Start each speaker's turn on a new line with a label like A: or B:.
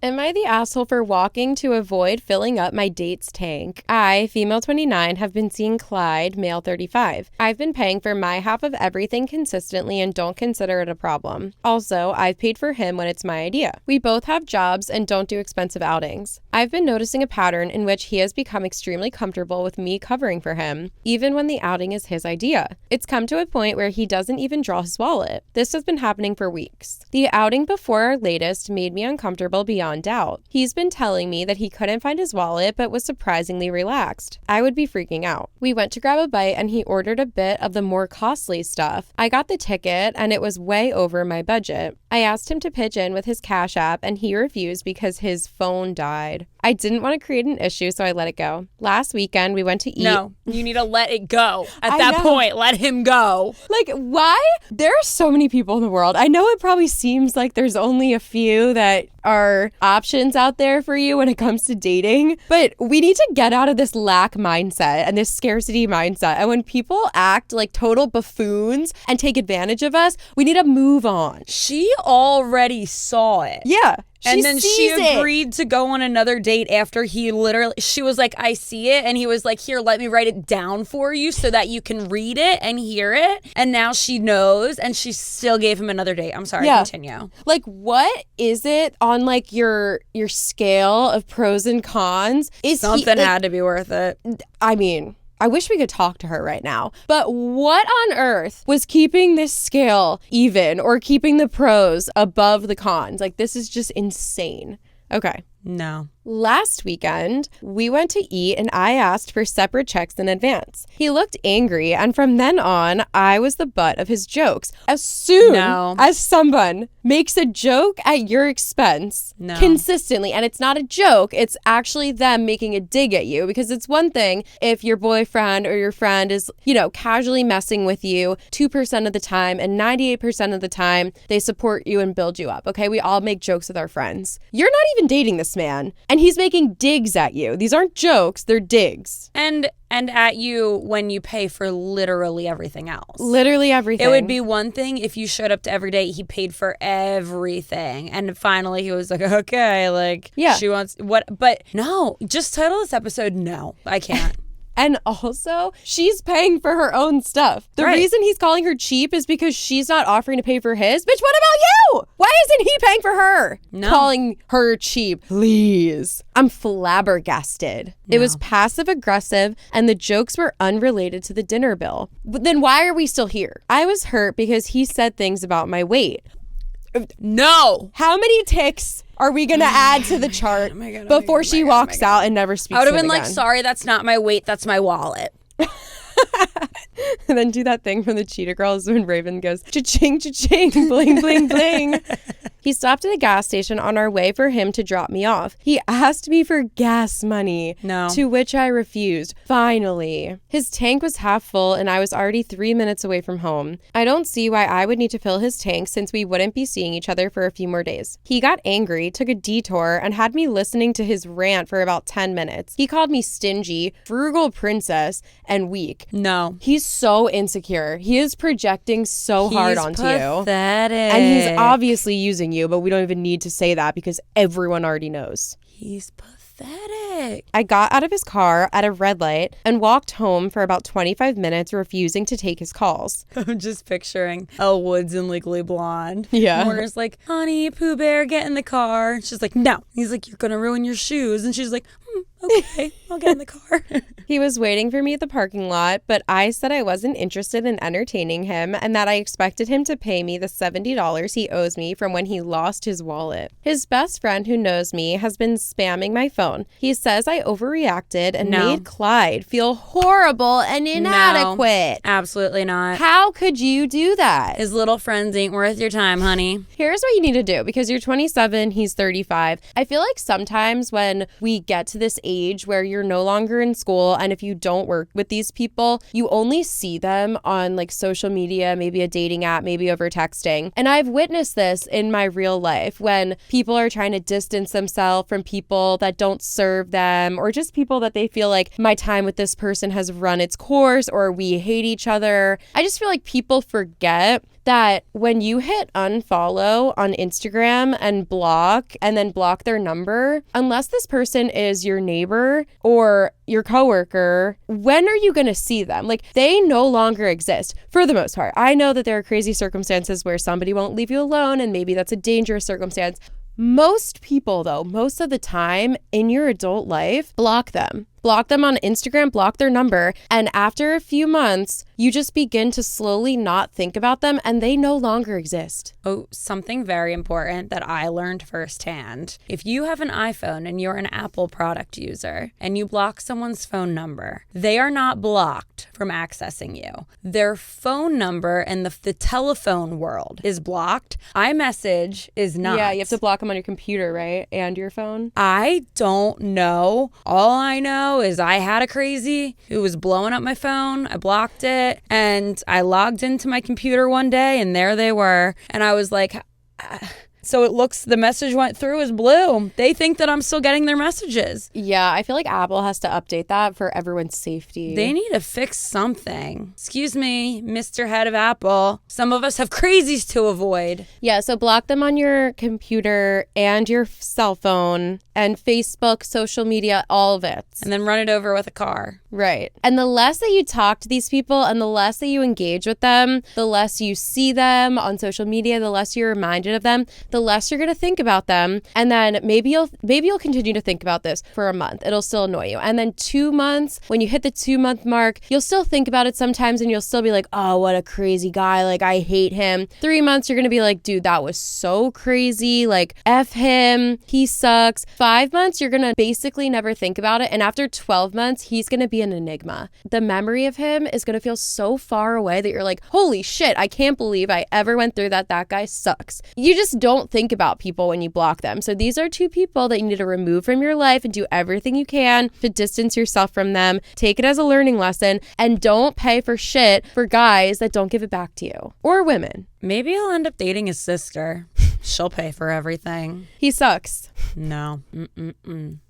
A: Am I the asshole for walking to avoid filling up my date's tank? I, female 29, have been seeing Clyde, male 35. I've been paying for my half of everything consistently and don't consider it a problem. Also, I've paid for him when it's my idea. We both have jobs and don't do expensive outings. I've been noticing a pattern in which he has become extremely comfortable with me covering for him, even when the outing is his idea. It's come to a point where he doesn't even draw his wallet. This has been happening for weeks. The outing before our latest made me uncomfortable beyond doubt. He's been telling me that he couldn't find his wallet but was surprisingly relaxed. I would be freaking out. We went to grab a bite and he ordered a bit of the more costly stuff. I got the ticket and it was way over my budget. I asked him to pitch in with his Cash App and he refused because his phone died. I didn't want to create an issue, so I let it go. Last weekend, we went to eat.
B: No, you need to let it go. At that point, let him go.
A: Like, why? There are so many people in the world. I know it probably seems like there's only a few that are options out there for you when it comes to dating, but we need to get out of this lack mindset and this scarcity mindset. And when people act like total buffoons and take advantage of us, we need to move on.
B: She already saw it.
A: Yeah.
B: And then she agreed to go on another date after she was like, I see it. And he was like, here, let me write it down for you so that you can read it and hear it. And now she knows and she still gave him another date. I'm sorry, continue.
A: Like, what is it on like your scale of pros and cons?
B: Something had to be worth it.
A: I mean, I wish we could talk to her right now. But what on earth was keeping this scale even or keeping the pros above the cons? Like, this is just insane. Okay.
B: No.
A: Last weekend, we went to eat and I asked for separate checks in advance. He looked angry, and from then on, I was the butt of his jokes. As soon as someone makes a joke at your expense consistently, and it's not a joke, it's actually them making a dig at you, because it's one thing if your boyfriend or your friend is, casually messing with you 2% of the time, and 98% of the time, they support you and build you up, okay? We all make jokes with our friends. You're not even dating this man, and he's making digs at you. These aren't jokes, they're digs.
B: And at you when you pay for literally everything else.
A: Literally everything.
B: It would be one thing if you showed up to every date, he paid for everything. And finally he was like, okay, like, she wants what? But no, just title this episode, No, I can't.
A: And also, she's paying for her own stuff. The reason he's calling her cheap is because she's not offering to pay for his. Bitch, what about you? Why isn't he paying for her?
B: No.
A: Calling her cheap. Please. I'm flabbergasted. No. It was passive aggressive and the jokes were unrelated to the dinner bill. But then why are we still here? I was hurt because he said things about my weight.
B: No.
A: How many ticks are we going to add to the chart before she walks out and never speaks to him again?
B: I would have been like, sorry, that's not my weight, that's my wallet.
A: And then do that thing from the Cheetah Girls when Raven goes, cha-ching, cha-ching, bling, bling, bling. He stopped at a gas station on our way for him to drop me off. He asked me for gas money, to which I refused. Finally. His tank was half full and I was already 3 minutes away from home. I don't see why I would need to fill his tank since we wouldn't be seeing each other for a few more days. He got angry, took a detour, and had me listening to his rant for about 10 minutes. He called me stingy, frugal princess, and weak.
B: No.
A: He's so insecure. He is projecting so hard onto you.
B: Pathetic.
A: And he's obviously using you, but we don't even need to say that because everyone already knows.
B: He's pathetic.
A: I got out of his car at a red light and walked home for about 25 minutes, refusing to take his calls.
B: I'm just picturing Elle Woods in Legally Blonde.
A: Yeah.
B: Warner's like, honey, Pooh Bear, get in the car. And she's like, no. He's like, you're going to ruin your shoes. And she's like, okay, I'll get in the car.
A: He was waiting for me at the parking lot, but I said I wasn't interested in entertaining him and that I expected him to pay me the $70 he owes me from when he lost his wallet. His best friend who knows me has been spamming my phone. He says I overreacted and made Clyde feel horrible and inadequate.
B: No, absolutely not.
A: How could you do that?
B: His little friends ain't worth your time, honey.
A: Here's what you need to do, because you're 27, he's 35. I feel like sometimes when we get to this age where you're no longer in school, and if you don't work with these people, you only see them on like social media, maybe a dating app, maybe over texting. And I've witnessed this in my real life when people are trying to distance themselves from people that don't serve them, or just people that they feel like my time with this person has run its course, or we hate each other. I just feel like people forget that when you hit unfollow on Instagram and then block their number, unless this person is your neighbor or your coworker, when are you going to see them? Like, they no longer exist for the most part. I know that there are crazy circumstances where somebody won't leave you alone, and maybe that's a dangerous circumstance. Most people, though, most of the time in your adult life, block them. Block them on Instagram, block their number, and after a few months, you just begin to slowly not think about them, and they no longer exist.
B: Oh, something very important that I learned firsthand. If you have an iPhone and you're an Apple product user and you block someone's phone number, they are not blocked from accessing you. Their phone number in the telephone world is blocked. iMessage is not.
A: Yeah, you have to block them on your computer, right? And your phone?
B: I don't know. All I know is I had a crazy who was blowing up my phone. I blocked it, and I logged into my computer one day, and there they were. And I was like, so it looks, the message went through as blue. They think that I'm still getting their messages.
A: Yeah, I feel like Apple has to update that for everyone's safety.
B: They need to fix something. Excuse me, Mr. Head of Apple. Some of us have crazies to avoid.
A: Yeah, so block them on your computer and your cell phone and Facebook, social media, all of it.
B: And then run it over with a car.
A: Right. And the less that you talk to these people and the less that you engage with them, the less you see them on social media, the less you're reminded of them, the less you're going to think about them. And then maybe you'll continue to think about this for a month. It'll still annoy you. And then 2 months, when you hit the 2-month mark, you'll still think about it sometimes and you'll still be like, oh, what a crazy guy. Like, I hate him. 3 months, you're going to be like, dude, that was so crazy. Like, F him. He sucks. 5 months, you're going to basically never think about it. And after 12 months, he's going to be an enigma. The memory of him is going to feel so far away that you're like, holy shit, I can't believe I ever went through that. That guy sucks. You just don't think about people when you block them. So these are 2 people that you need to remove from your life and do everything you can to distance yourself from them. Take it as a learning lesson and don't pay for shit for guys that don't give it back to you, or women.
B: Maybe I'll end up dating his sister. She'll pay for everything.
A: He sucks.
B: No.